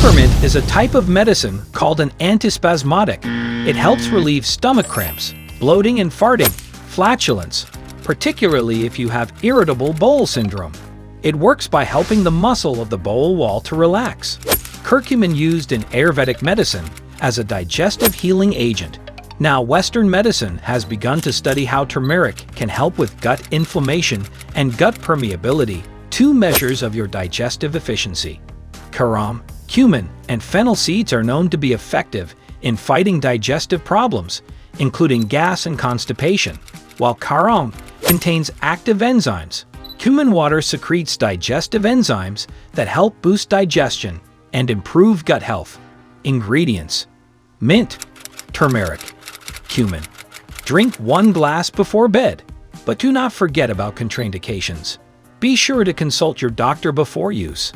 Peppermint is a type of medicine called an antispasmodic. It helps relieve stomach cramps, bloating and farting, flatulence, particularly if you have irritable bowel syndrome. It works by helping the muscle of the bowel wall to relax. Curcumin used in Ayurvedic medicine as a digestive healing agent. Now, Western medicine has begun to study how turmeric can help with gut inflammation and gut permeability, two measures of your digestive efficiency. Carom, cumin, and fennel seeds are known to be effective in fighting digestive problems, including gas and constipation, while Carom contains active enzymes. Cumin water secretes digestive enzymes that help boost digestion and improve gut health. Ingredients: mint, turmeric, cumin. Drink 1 glass before bed, but do not forget about contraindications. Be sure to consult your doctor before use.